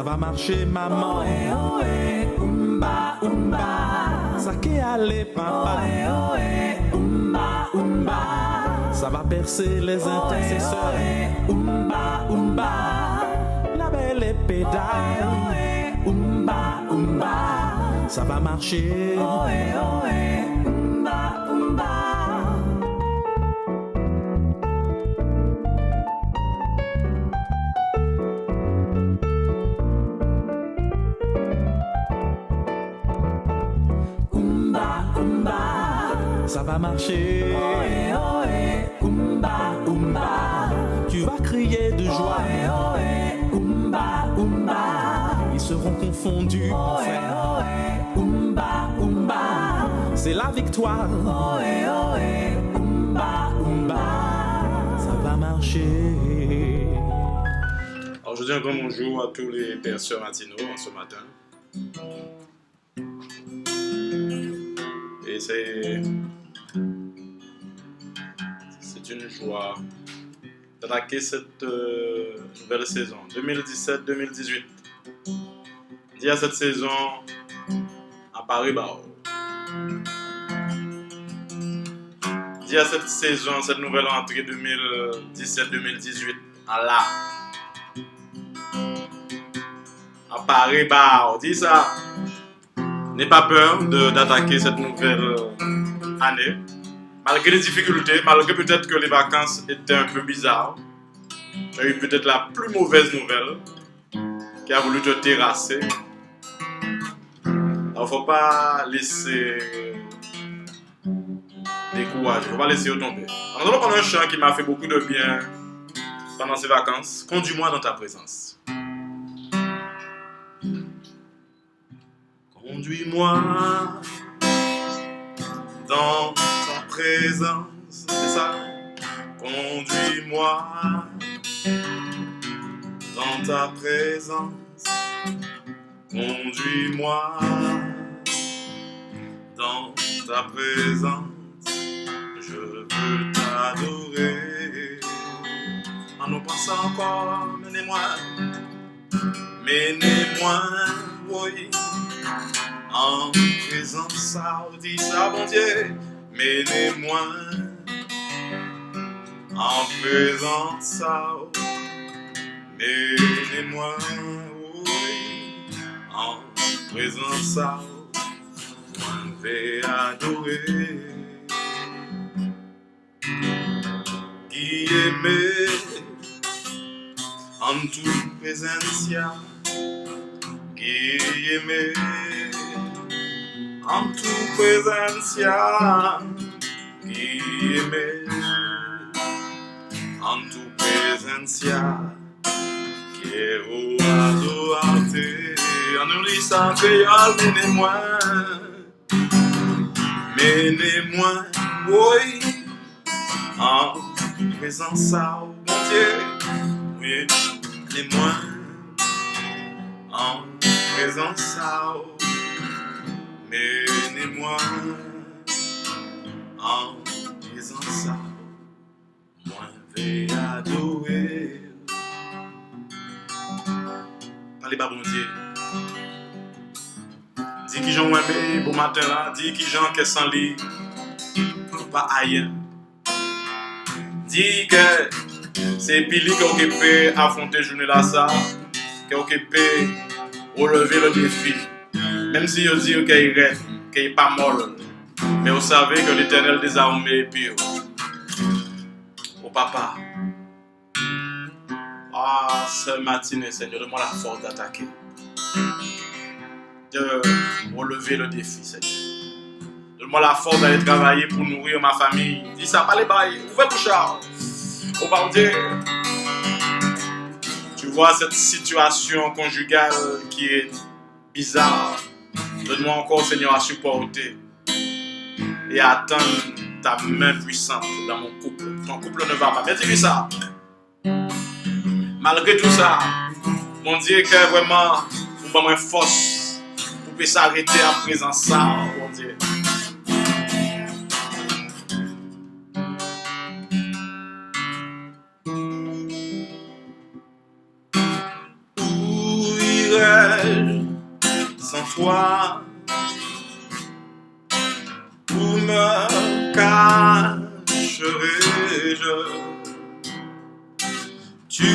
va marcher, maman. Ohé, ohé, umba, umba. Ça qui allait, papa. Ohé, ohé, umba, umba. Ça va percer les intercesseurs. Ohé, umba, umba. La belle pédale. Ohé, umba, umba. Ça va marcher. Ohé, ohé, umba, umba. Ça va marcher. Ohé, ohé, umba, umba. Tu vas crier de joie. Ohé, ohé, umba, umba. Ils seront confondus, mon Ohé, frère. ohé, umba, umba. C'est la victoire. Ohé, ohé, umba, umba. Ça va marcher. Alors, je dis un grand bonjour à tous les pères sœurs matinaux en ce matin. Et c'est une joie d'attaquer cette nouvelle saison 2017-2018. Dit à cette saison à Paris-Bao. Dit à cette saison, cette nouvelle entrée 2017-2018 à la à Paris-Bao. Dis ça. N'aie pas peur d'attaquer cette nouvelle année. Malgré les difficultés, malgré peut-être que les vacances étaient un peu bizarres, tu as eu peut-être la plus mauvaise nouvelle qui a voulu te terrasser. Alors, il ne faut pas laisser décourager, il ne faut pas laisser tomber. Alors, nous allons prendre un chant qui m'a fait beaucoup de bien pendant ces vacances. Conduis-moi dans ta présence. Conduis-moi dans ta présence, c'est ça. Conduis-moi dans ta présence. Conduis-moi dans ta présence. Je veux t'adorer. En nous pensant encore, menez-moi, oui. En présence, ça, dis ça, bon Dieu, menez-moi. En présence, ça, menez-moi, oui. En présence, ça, moi vais adorer. Qui aimé en toute présence, qui aimé en toute présence, qui aimé en toute présence, qui est au adoré. En nous lisant créole, menez-moi, oui, en présence, mon Dieu, oui, menez-moi, en présence, menez-moi en présence, moi vais adorer. Parlez pas bon Dieu. Dis qui j'en aimé bon matin là, dis qui j'en qu'est sans lit, pas ailleurs. Dis que c'est Pili qui est occupé à affronter journée là ça, qui est occupé relever le défi. Même si vous dites qu'il reste, qu'il n'est pas mort, mais vous savez que l'Éternel des armées est pire. Oh papa, ce matin, Seigneur, donne-moi la force d'attaquer, de relever le défi, Seigneur. Donne-moi la force d'aller travailler pour nourrir ma famille. Dis ça, pas les bails, ouvrez bouche. Oh papa, Dieu, tu vois cette situation conjugale qui est bizarre. Donne-moi encore, Seigneur, à supporter et à attendre ta main puissante dans mon couple. Ton couple ne va pas. Mais dis-lui ça. Malgré tout ça, mon Dieu, que vraiment, vous avez moins force pour pouvoir s'arrêter à présent ça, mon Dieu. Où irais-je sans toi? Où me cacherai-je? Tu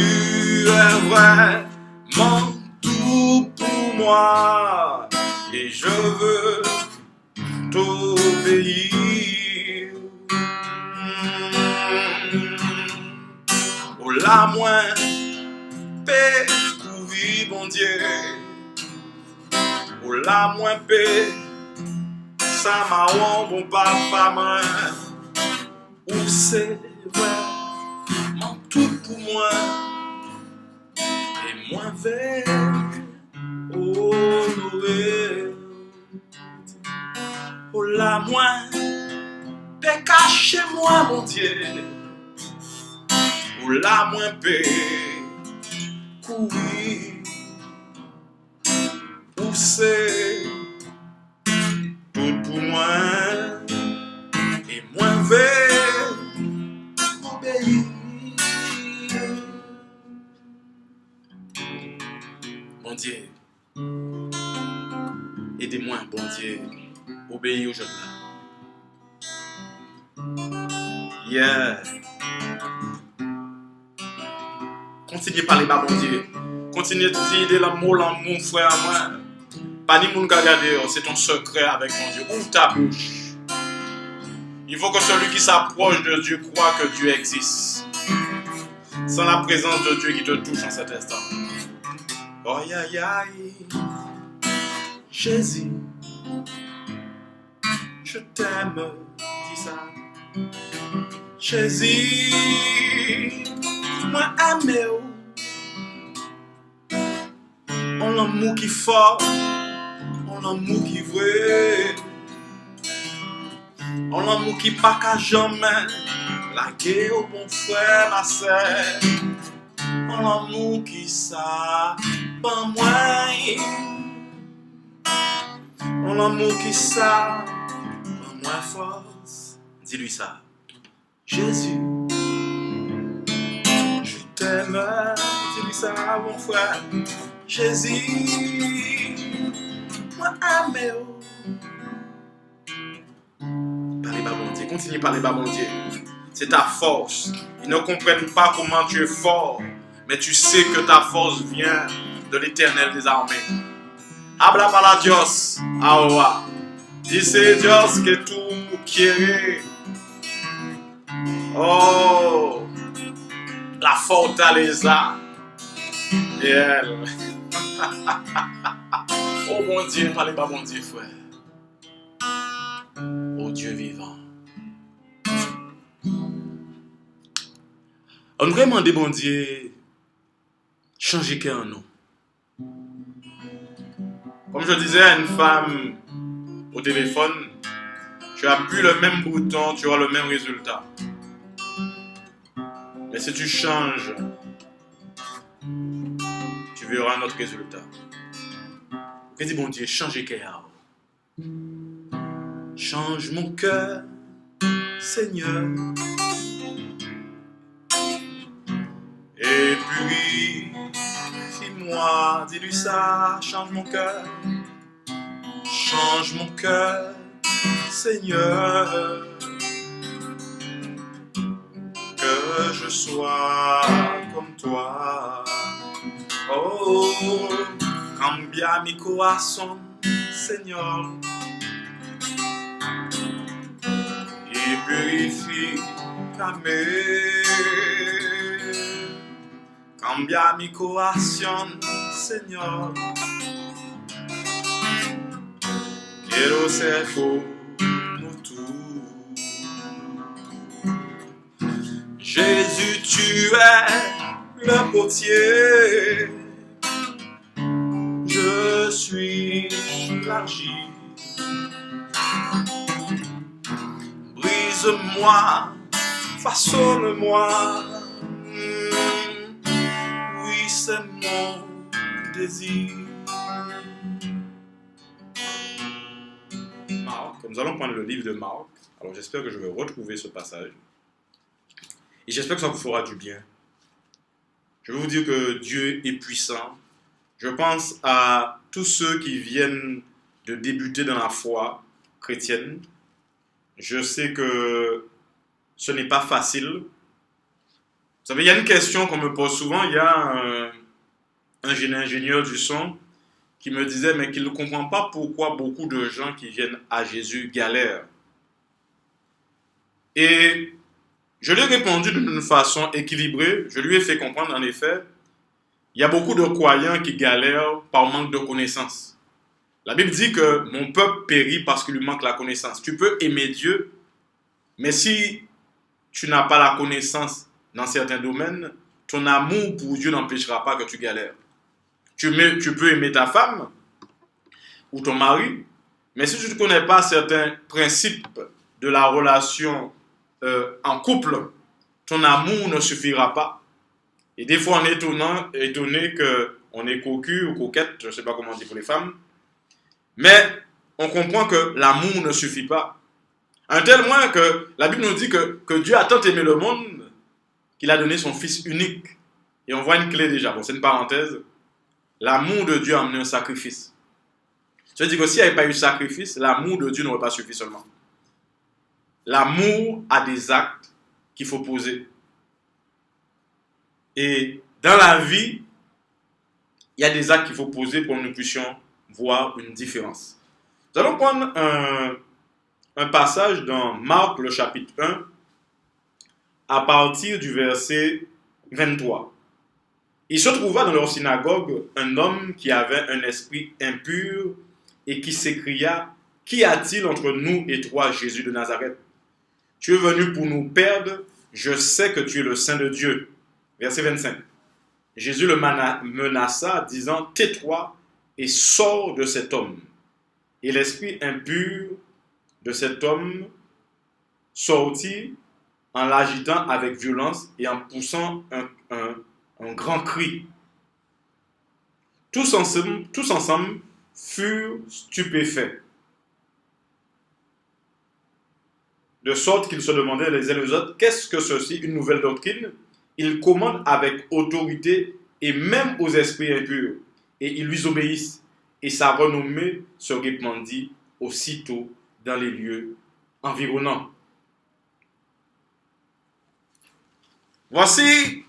es vraiment tout pour moi et je veux t'obéir. Oh la moins paix pour vivre bon Dieu. Oh la moins paix ça m'a bon papa moi. Ou c'est vraiment tout pour moi et moins vers honoré. Oh la moins paix caché moi mon Dieu. Oh la moins paix courir. Ou c'est tout pour moi et moins vers obéir. Bon Dieu, aidez-moi, bon Dieu, obéir aux jeunes là. Yeah. Continuez à parler, bon Dieu. Continuez à dire l'amour, l'amour, frère, moi. Pas ni moun ka regarder, c'est ton secret avec mon Dieu. Ouvre ta bouche. Il faut que celui qui s'approche de Dieu croit que Dieu existe. Sans la présence de Dieu qui te touche en cet instant. Oh aïe aïe aïe. Jésus, je t'aime, dis ça. Jésus, moi aimé. On l'amour qui fort. L'amour qui vrai, on l'amour qui pas qu'à jamais, la guerre au bon frère, ma sœur, on l'amour qui ça, pas moi, on l'amour qui ça, pas moi force, dis-lui ça, Jésus, je t'aime, dis-lui ça, mon frère, Jésus. Parlez bas bon Dieu, continue à parler bas bon Dieu. C'est ta force. Ils ne comprennent pas comment tu es fort, mais tu sais que ta force vient de l'Éternel des armées. Habla para Dios, ahora. Dice Dios que tú quieres. Oh, la fortaleza et elle. Oh mon Dieu, parlez pas mon Dieu, frère. Oh Dieu vivant. On devrait demander bon Dieu, changer cœur en nous. Comme je disais à une femme au téléphone, tu appuies le même bouton, tu auras le même résultat. Mais si tu changes, tu verras un autre résultat. Et dis bon Dieu, change cœur. Change mon cœur, Seigneur. Et purifie-moi, dis-lui ça, change mon cœur. Change mon cœur, Seigneur. Que je sois comme toi. Oh, cambia mi corazón, Señor, y purifícame. Cambia mi corazón, Señor. Quiero ser como tú. Jésus, tu es le potier. Je suis l'argile. Brise-moi, façonne-moi. Oui, c'est mon désir. Marc, nous allons prendre le livre de Marc. Alors j'espère que je vais retrouver ce passage. Et j'espère que ça vous fera du bien. Je veux vous dire que Dieu est puissant. Je pense à tous ceux qui viennent de débuter dans la foi chrétienne. Je sais que ce n'est pas facile. Vous savez, il y a une question qu'on me pose souvent. Il y a un ingénieur du son qui me disait mais qu'il ne comprend pas pourquoi beaucoup de gens qui viennent à Jésus galèrent. Et je lui ai répondu d'une façon équilibrée. Je lui ai fait comprendre en effet, il y a beaucoup de croyants qui galèrent par manque de connaissance. La Bible dit que mon peuple périt parce qu'il lui manque la connaissance. Tu peux aimer Dieu, mais si tu n'as pas la connaissance dans certains domaines, ton amour pour Dieu n'empêchera pas que tu galères. Tu peux aimer ta femme ou ton mari, mais si tu ne connais pas certains principes de la relation en couple, ton amour ne suffira pas. Et des fois, on est étonné qu'on est cocu ou coquette, je ne sais pas comment on dit pour les femmes, mais on comprend que l'amour ne suffit pas. Un tel point que la Bible nous dit que Dieu a tant aimé le monde qu'il a donné son Fils unique. Et on voit une clé déjà. Bon, c'est une parenthèse. L'amour de Dieu a amené un sacrifice. Ça veut dire que s'il n'y avait pas eu sacrifice, l'amour de Dieu n'aurait pas suffi seulement. L'amour a des actes qu'il faut poser. Et dans la vie, il y a des actes qu'il faut poser pour que nous puissions voir une différence. Nous allons prendre un passage dans Marc, le chapitre 1, à partir du verset 23. Il se trouva dans leur synagogue un homme qui avait un esprit impur et qui s'écria, « Qu'y a-t-il entre nous et toi, Jésus de Nazareth? Tu es venu pour nous perdre, je sais que tu es le Saint de Dieu. » Verset 25. Jésus le menaça, disant, « Tais-toi et sors de cet homme. » Et l'esprit impur de cet homme sortit en l'agitant avec violence et en poussant un grand cri. Tous ensemble furent stupéfaits, de sorte qu'ils se demandaient les uns les autres, qu'est-ce que ceci, une nouvelle doctrine? Il commande avec autorité et même aux esprits impurs, et ils lui obéissent, et sa renommée se répandit aussitôt dans les lieux environnants. Voici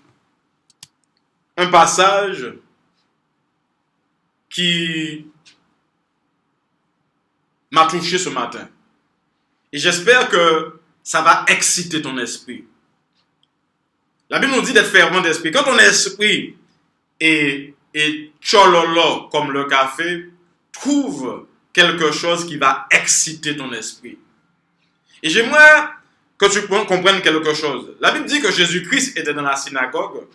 un passage qui m'a touché ce matin. Et j'espère que ça va exciter ton esprit. La Bible nous dit d'être fervent d'esprit. Quand ton esprit est tchololo comme le café, trouve quelque chose qui va exciter ton esprit. Et j'aimerais que tu comprennes quelque chose. La Bible dit que Jésus-Christ était dans la synagogue.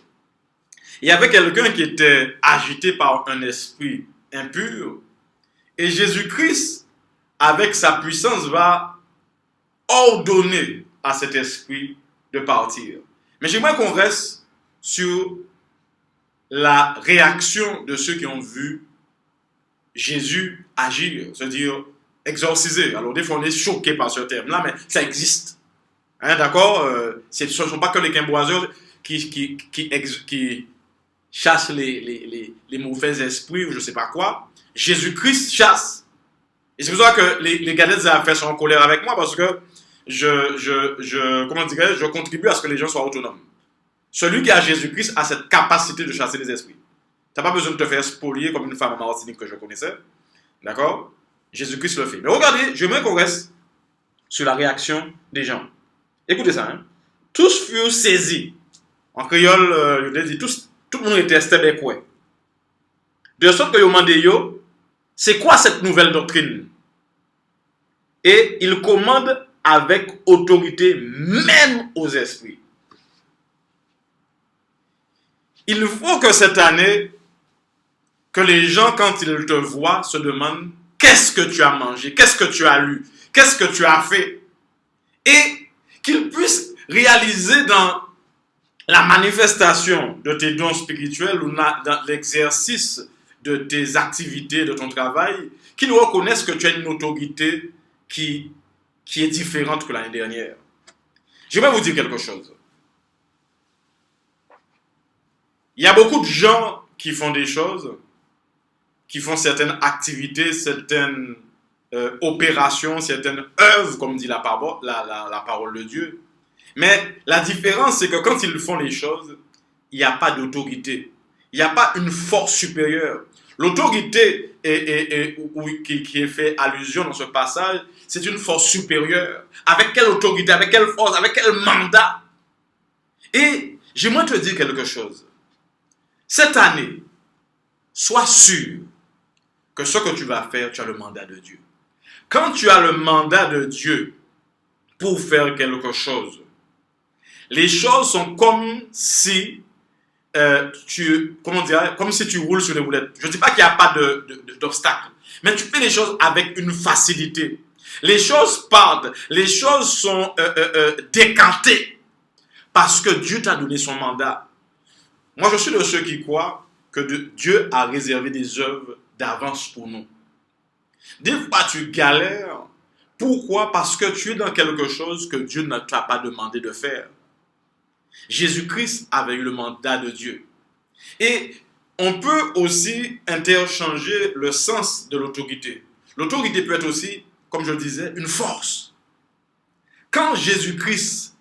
Il y avait quelqu'un qui était agité par un esprit impur. Et Jésus-Christ, avec sa puissance, va ordonner à cet esprit de partir. Mais j'aimerais qu'on reste sur la réaction de ceux qui ont vu Jésus agir, c'est-à-dire exorciser. Alors des fois on est choqué par ce terme-là, mais ça existe. Hein, d'accord? Ce ne sont pas que les quimboiseurs qui chassent les mauvais esprits ou je ne sais pas quoi. Jésus-Christ chasse. Et c'est pour ça que les galettes et affaires sont en colère avec moi parce que je contribue à ce que les gens soient autonomes. Celui qui a Jésus-Christ a cette capacité de chasser les esprits. Tu n'as pas besoin de te faire spolier comme une femme en Martinique que je connaissais. D'accord? Jésus-Christ le fait. Mais regardez, j'aimerais qu'on reste sur la réaction des gens. Écoutez ça. Hein? Tous furent saisis. En créole, je l'ai dit, tout le monde était stébékoué. De sorte que yo demandé yo, c'est quoi cette nouvelle doctrine? Et il commande avec autorité même aux esprits. Il faut que cette année, que les gens, quand ils te voient, se demandent qu'est-ce que tu as mangé, qu'est-ce que tu as lu, qu'est-ce que tu as fait. Et qu'ils puissent réaliser dans la manifestation de tes dons spirituels ou dans l'exercice de tes activités, de ton travail, qu'ils reconnaissent que tu as une autorité qui est différente que l'année dernière. Je vais vous dire quelque chose. Il y a beaucoup de gens qui font des choses qui font certaines activités, certaines opérations, certaines œuvres, comme dit la parole de Dieu. Mais la différence, c'est que quand ils font les choses, il n'y a pas d'autorité. Il n'y a pas une force supérieure. L'autorité qui est fait allusion dans ce passage, c'est une force supérieure. Avec quelle autorité, avec quelle force, avec quel mandat? Et j'aimerais te dire quelque chose. Cette année, sois sûr que ce que tu vas faire, tu as le mandat de Dieu. Quand tu as le mandat de Dieu pour faire quelque chose, les choses sont comme si comme si tu roules sur les roulettes. Je ne dis pas qu'il n'y a pas d'obstacle, mais tu fais les choses avec une facilité. Les choses partent, les choses sont décantées parce que Dieu t'a donné son mandat. Moi, je suis de ceux qui croient que Dieu a réservé des œuvres d'avance pour nous. Des fois, tu galères. Pourquoi? Parce que tu es dans quelque chose que Dieu ne t'a pas demandé de faire. Jésus-Christ avait eu le mandat de Dieu. Et on peut aussi interchanger le sens de l'autorité. L'autorité peut être aussi, comme je le disais, une force. Quand Jésus-Christ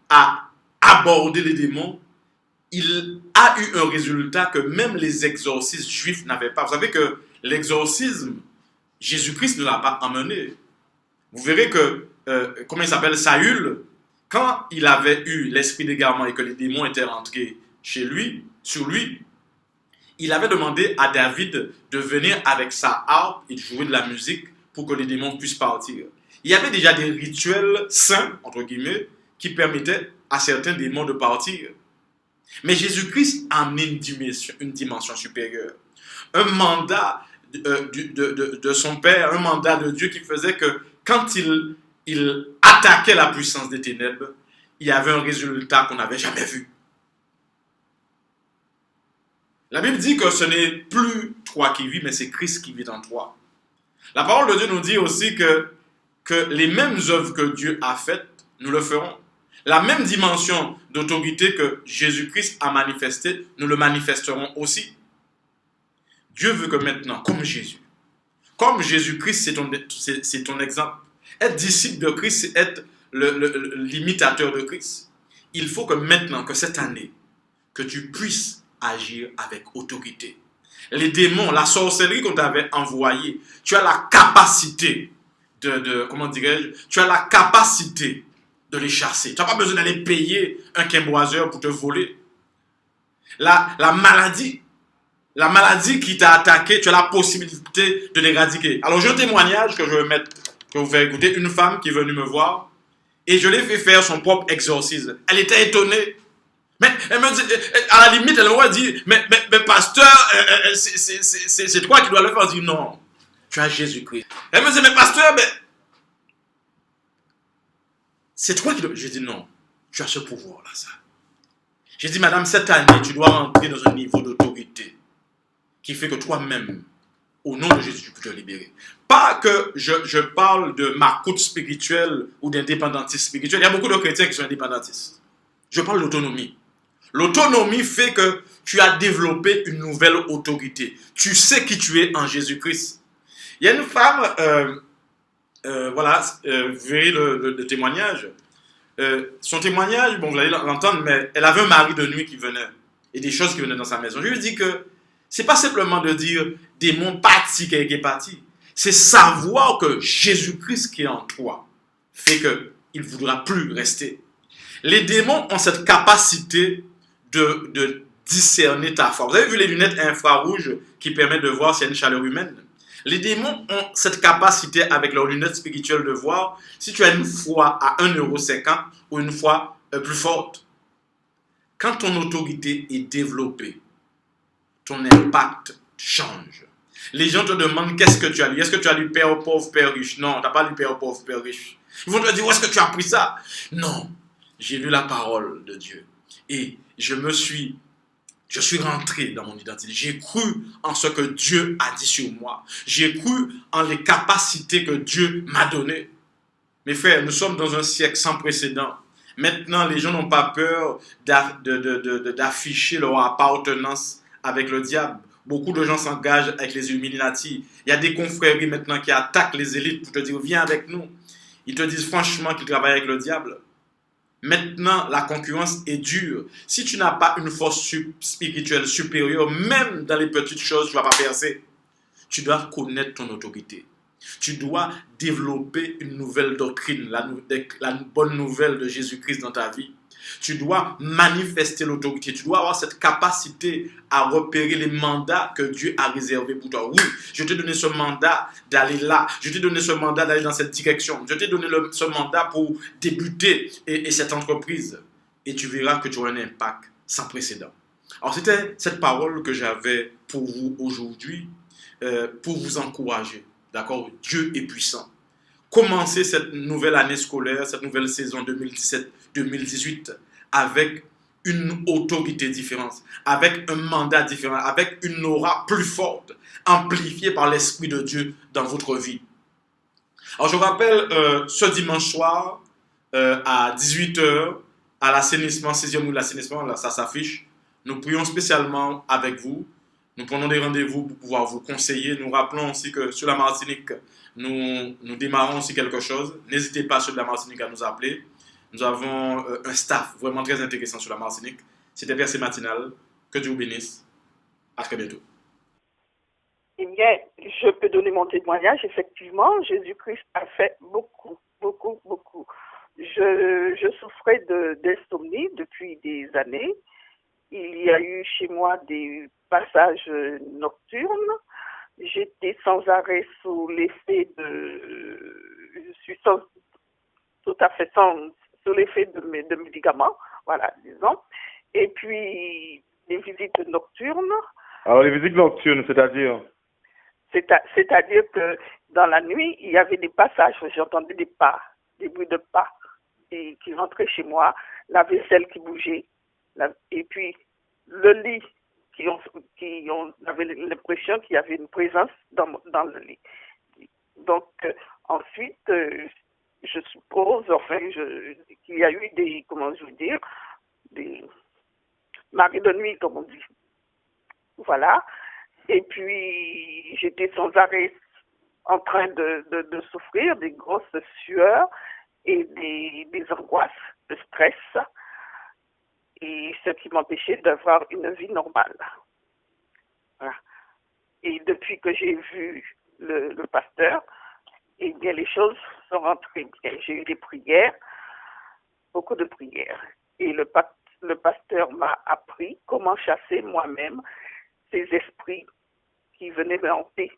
a abordé les démons, il a eu un résultat que même les exorcistes juifs n'avaient pas. Vous savez que l'exorcisme, Jésus-Christ ne l'a pas amené. Vous verrez que, comment il s'appelle, Saül, quand il avait eu l'esprit d'égarement et que les démons étaient rentrés sur lui, il avait demandé à David de venir avec sa harpe et de jouer de la musique pour que les démons puissent partir. Il y avait déjà des rituels saints, entre guillemets, qui permettaient à certains démons de partir. Mais Jésus-Christ a amené une dimension supérieure. Un mandat de son Père, un mandat de Dieu qui faisait que quand il attaquait la puissance des ténèbres, il y avait un résultat qu'on n'avait jamais vu. La Bible dit que ce n'est plus toi qui vis, mais c'est Christ qui vit en toi. La parole de Dieu nous dit aussi que les mêmes œuvres que Dieu a faites, nous le ferons. La même dimension d'autorité que Jésus-Christ a manifestée, nous le manifesterons aussi. Dieu veut que maintenant, comme Jésus-Christ, c'est ton exemple. Être disciple de Christ, c'est être l'imitateur de Christ. Il faut que maintenant, que cette année, que tu puisses agir avec autorité. Les démons, la sorcellerie qu'on t'avait envoyée, tu as la capacité tu as la capacité de les chasser. Tu n'as pas besoin d'aller payer un quimboiseur pour te voler. La maladie qui t'a attaqué, tu as la possibilité de l'éradiquer. Alors j'ai un témoignage que je vais mettre, que vous faire écouter. Une femme qui est venue me voir et je l'ai fait faire son propre exorcisme. Elle était étonnée. Mais elle me dit, à la limite, elle m'aurait dit, mais pasteur, c'est toi qui dois le faire. Je dis non, tu as Jésus-Christ. Elle me dit, mais pasteur, c'est toi qui dois. Je dis non, tu as ce pouvoir-là, ça. J'ai dit, madame, cette année, tu dois rentrer dans un niveau d'autorité qui fait que toi-même, au nom de Jésus, tu peux te libérer. Pas que je parle de marcoute spirituelle ou d'indépendantisme spirituel. Il y a beaucoup de chrétiens qui sont indépendantistes. Je parle d'autonomie. L'autonomie fait que tu as développé une nouvelle autorité. Tu sais qui tu es en Jésus-Christ. Il y a une femme, vous verrez le témoignage. Son témoignage, bon, vous allez l'entendre, mais elle avait un mari de nuit qui venait et des choses qui venaient dans sa maison. Je lui dis que c'est pas simplement de dire démon parti qui est parti. C'est savoir que Jésus-Christ qui est en toi fait qu'il ne voudra plus rester. Les démons ont cette capacité de discerner ta foi. Vous avez vu les lunettes infrarouges qui permettent de voir s'il y a une chaleur humaine? Les démons ont cette capacité avec leurs lunettes spirituelles de voir si tu as une foi à 1,50 € ou une foi plus forte. Quand ton autorité est développée, ton impact change. Les gens te demandent qu'est-ce que tu as lu. Est-ce que tu as lu Père pauvre, Père riche? Non, tu n'as pas lu Père pauvre, Père riche. Ils vont te dire où est-ce que tu as appris ça? Non, j'ai lu la parole de Dieu. Et je suis rentré dans mon identité. J'ai cru en ce que Dieu a dit sur moi. J'ai cru en les capacités que Dieu m'a données. Mes frères, nous sommes dans un siècle sans précédent. Maintenant, les gens n'ont pas peur d'afficher leur appartenance avec le diable Beaucoup de gens s'engagent avec les Illuminati. Il y a des confréries maintenant qui attaquent les élites pour te dire viens avec nous. Ils te disent franchement qu'ils travaillent avec le diable. Maintenant, la concurrence est dure. Si tu n'as pas une force spirituelle supérieure, même dans les petites choses, tu ne vas pas percer. Tu dois connaître ton autorité. Tu dois développer une nouvelle doctrine, la bonne nouvelle de Jésus-Christ dans ta vie. Tu dois manifester l'autorité. Tu dois avoir cette capacité à repérer les mandats que Dieu a réservés pour toi. Oui, je t'ai donné ce mandat d'aller là. Je t'ai donné ce mandat d'aller dans cette direction. Je t'ai donné ce mandat pour débuter cette entreprise. Et tu verras que tu auras un impact sans précédent. Alors, c'était cette parole que j'avais pour vous aujourd'hui, pour vous encourager. D'accord? Dieu est puissant. Commencez cette nouvelle année scolaire, cette nouvelle saison 2017-2018 avec une autorité différente, avec un mandat différent, avec une aura plus forte, amplifiée par l'Esprit de Dieu dans votre vie. Alors je vous rappelle, ce dimanche soir, à 18h, à l'assainissement, 6e rue de l'assainissement, là ça s'affiche, nous prions spécialement avec vous. Nous prenons des rendez-vous pour pouvoir vous conseiller. Nous rappelons aussi que sur la Martinique, nous démarrons aussi quelque chose. N'hésitez pas sur la Martinique à nous appeler. Nous avons un staff vraiment très intéressant sur la Martinique. C'était Percé Matinal. Que Dieu vous bénisse. À très bientôt. Eh bien, je peux donner mon témoignage. Effectivement, Jésus-Christ a fait beaucoup, beaucoup, beaucoup. Je souffrais d'insomnie depuis des années. Il y a eu chez moi des passages nocturnes. J'étais sans arrêt sous l'effet je suis tout à fait sous l'effet de médicaments, voilà, disons. Et puis, les visites nocturnes. Alors, les visites nocturnes, c'est-à-dire? C'est-à-dire que dans la nuit, il y avait des passages, j'entendais des pas, des bruits de pas qui rentraient chez moi, la vaisselle qui bougeait, et puis le lit, on avait l'impression qu'il y avait une présence dans le lit. Donc, ensuite, je suppose, qu'il y a eu des maris de nuit, comme on dit. Voilà. Et puis, j'étais sans arrêt en train de souffrir des grosses sueurs et des angoisses, de stress, et ce qui m'empêchait d'avoir une vie normale. Voilà. Et depuis que j'ai vu le pasteur, eh bien, les choses sont rentrées bien. J'ai eu des prières, beaucoup de prières. Et le pasteur m'a appris comment chasser moi-même ces esprits qui venaient me hanter